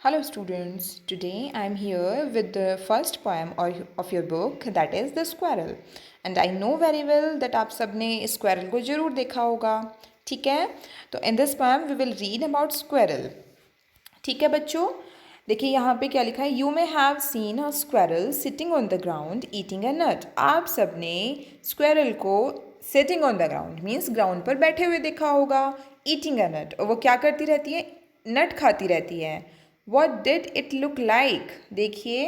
Hello students, today I am here with the first poem of your book, that is The Squirrel. And I know very well that आप सबने इस squirrel को ज़रूर देखा होगा. ठीक है? तो in this poem we will read about squirrel. ठीक है बच्चों? देखिए यहाँ पे क्या लिखा है, You may have seen a squirrel sitting on the ground eating a nut. आप सबने squirrel को sitting on the ground means ground पर बैठे हुए देखा होगा, eating a nut. और वो क्या करती रहती है? नट खाती रहती है. What did it look like? देखिए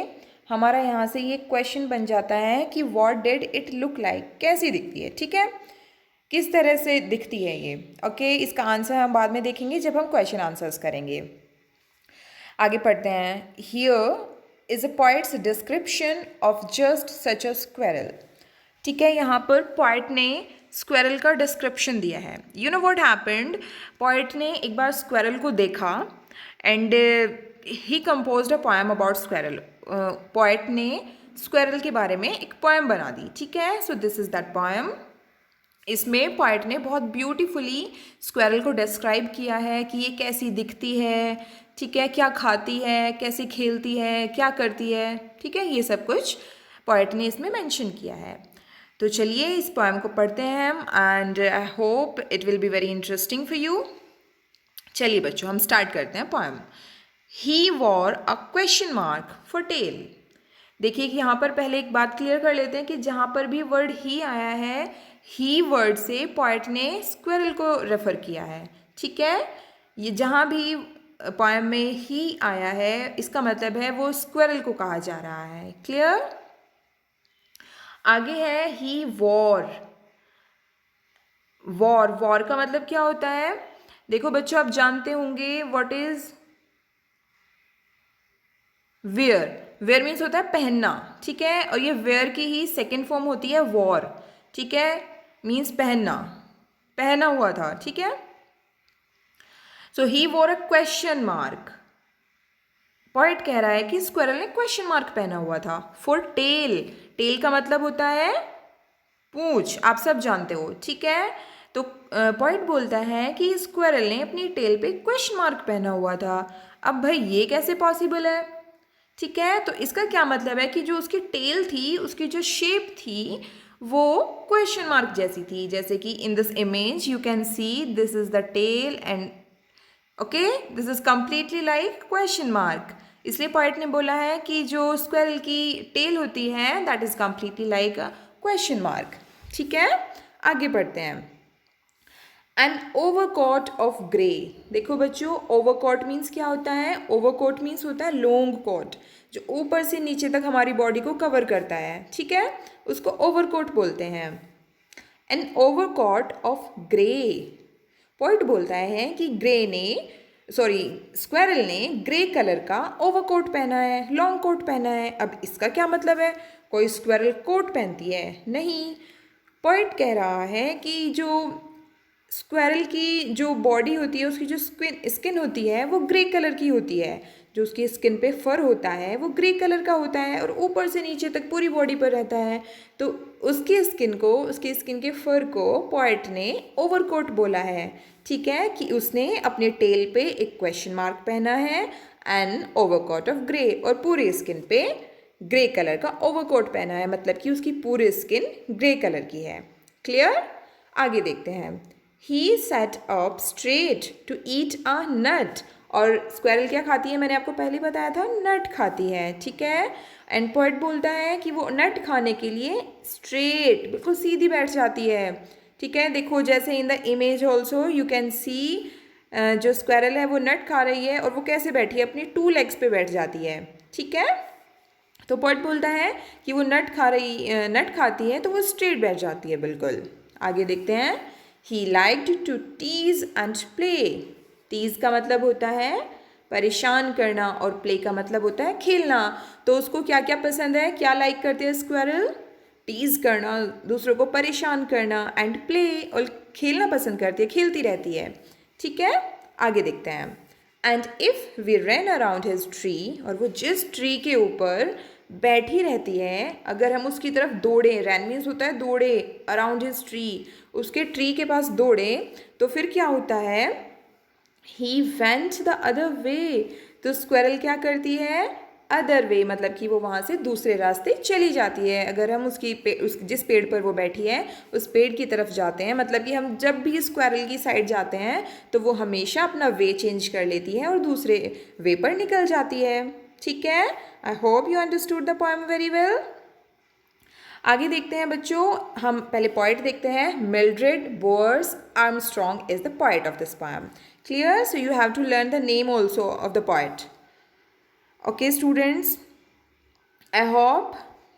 हमारा यहाँ से ये क्वेश्चन बन जाता है कि what did it look like? कैसी दिखती है? ठीक है, किस तरह से दिखती है ये? ओके, इसका आंसर हम बाद में देखेंगे जब हम क्वेश्चन आंसर्स करेंगे. आगे पढ़ते हैं. Here is a poet's description of just such a squirrel. ठीक है, यहाँ पर पोइट ने स्क्वेरल का डिस्क्रिप्शन दिया है. You know what happened, poet ने एक बार स्क्वेरल को देखा and he composed a poem about squirrel. Poet ने स्क्वेरल के बारे में एक पोएम बना दी. ठीक है, so this is that poem. इसमें पोइट ने बहुत ब्यूटीफुली स्क्वेरल को डिस्क्राइब किया है कि ये कैसी दिखती है, ठीक है, क्या खाती है, कैसे खेलती है, क्या करती है. ठीक है, ये सब कुछ पोइट ने इसमें मेंशन किया है. तो चलिए इस पोएम को पढ़ते हैं हम and I hope it will be very interesting for you. चलिए बच्चों हम स्टार्ट करते हैं poem. He war a question mark for tail. देखिए कि यहाँ पर पहले एक बात क्लियर कर लेते हैं कि जहाँ पर भी वर्ड ही आया है, ही वर्ड से पोएट ने स्क्विरल को रेफर किया है. ठीक है, ये जहाँ भी पोएम में ही आया है इसका मतलब है वो स्क्विरल को कहा जा रहा है. क्लियर. आगे है ही वॉर. वॉर, वॉर का मतलब क्या होता है? देखो बच्चों आप जानते होंगे what is wear. Wear means होता है पहनना. ठीक है, और ये वेयर की ही सेकेंड फॉर्म होती है वॉर. ठीक है, मीन्स पहनना, पहना हुआ था. ठीक है, so he war a question mark. Poet कह रहा है कि स्क्विरल ने क्वेश्चन मार्क पहना हुआ था. For tell. टेल का मतलब होता है पूंछ, आप सब जानते हो. ठीक है, तो पोएट बोलता है कि स्क्विरल ने अपनी टेल पे क्वेश्चन मार्क पहना हुआ था. अब भाई ये कैसे पॉसिबल है? ठीक है, तो इसका क्या मतलब है कि जो उसकी टेल थी, उसकी जो शेप थी वो क्वेश्चन मार्क जैसी थी. जैसे कि in this image you can see this is the tail and okay this is completely like question mark. इसलिए पोएट ने बोला है कि जो स्क्विरल की टेल होती है that is completely like a question mark. ठीक है, आगे बढ़ते हैं. An overcoat of grey. देखो बच्चों ओवरकोट मीन्स क्या होता है? ओवरकोट मीन्स होता है लॉन्ग कोट, जो ऊपर से नीचे तक हमारी बॉडी को कवर करता है. ठीक है, उसको ओवरकोट बोलते हैं. An overcoat of grey. Poet बोलता है कि स्क्विरल ने ग्रे कलर का ओवरकोट पहना है, लॉन्ग कोट पहना है. अब इसका क्या मतलब है? कोई स्क्विरल कोट पहनती है? नहीं. पोएट कह रहा है कि जो स्क्विरल की जो बॉडी होती है, उसकी जो स्किन होती है वो ग्रे कलर की होती है. जो उसकी स्किन पे फर होता है वो ग्रे कलर का होता है और ऊपर से नीचे तक पूरी बॉडी पर रहता है. तो उसकी स्किन के फर को पोएट ने ओवरकोट बोला है. ठीक है, कि उसने अपने टेल पे एक क्वेश्चन मार्क पहना है एन ओवरकोट ऑफ ग्रे, और पूरी स्किन पे ग्रे कलर का ओवरकोट पहना है, मतलब कि उसकी पूरी स्किन ग्रे कलर की है. क्लियर. आगे देखते हैं. He set up straight to eat a nut. और स्क्विरल क्या खाती है? मैंने आपको पहले बताया था, नट खाती है. ठीक है, एंड पोएट बोलता है कि वो नट खाने के लिए स्ट्रेट, बिल्कुल सीधी बैठ जाती है. ठीक है, देखो जैसे in the image also you can सी जो स्क्विरल है वो नट खा रही है और वो कैसे बैठी है? अपनी 2 लेग्स पे बैठ जाती है. ठीक है, तो पोएट बोलता है कि वो नट खाती है तो वो स्ट्रेट बैठ जाती है बिल्कुल. आगे देखते हैं. He liked to tease and play. Tease का मतलब होता है परेशान करना और प्ले का मतलब होता है खेलना. तो उसको क्या क्या पसंद है, क्या लाइक करते हैं स्क्विरल? टीज करना, दूसरों को परेशान करना, एंड प्ले, और खेलना पसंद करती है, खेलती रहती है. ठीक है, आगे देखते हैं. And if we run around his tree. और वो जिस ट्री के ऊपर बैठी रहती है, अगर हम उसकी तरफ दौड़े, रन मीन्स होता है दौड़े, अराउंड हिज ट्री, उसके ट्री के पास दौड़े, तो फिर क्या होता है? He went the other way. तो स्क्वायरल क्या करती है, अदर वे, मतलब कि वो वहाँ से दूसरे रास्ते चली जाती है। अगर हम जिस पेड़ पर वो बैठी है उस पेड़ की तरफ जाते हैं, मतलब कि हम जब भी स्क्वायरल की साइड जाते हैं तो वो हमेशा अपना वे चेंज कर लेती है और दूसरे वे पर निकल जाती है। ठीक है, I hope you understood the poem very well. आगे देखते हैं बच्चों, हम पहले पोएट देखते हैं। Mildred Bowers Armstrong is the poet of this poem. Clear? So you have to learn the name also of the poet. Okay, students, I hope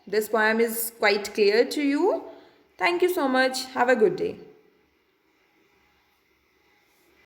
this poem is quite clear to you. Thank you so much. Have a good day.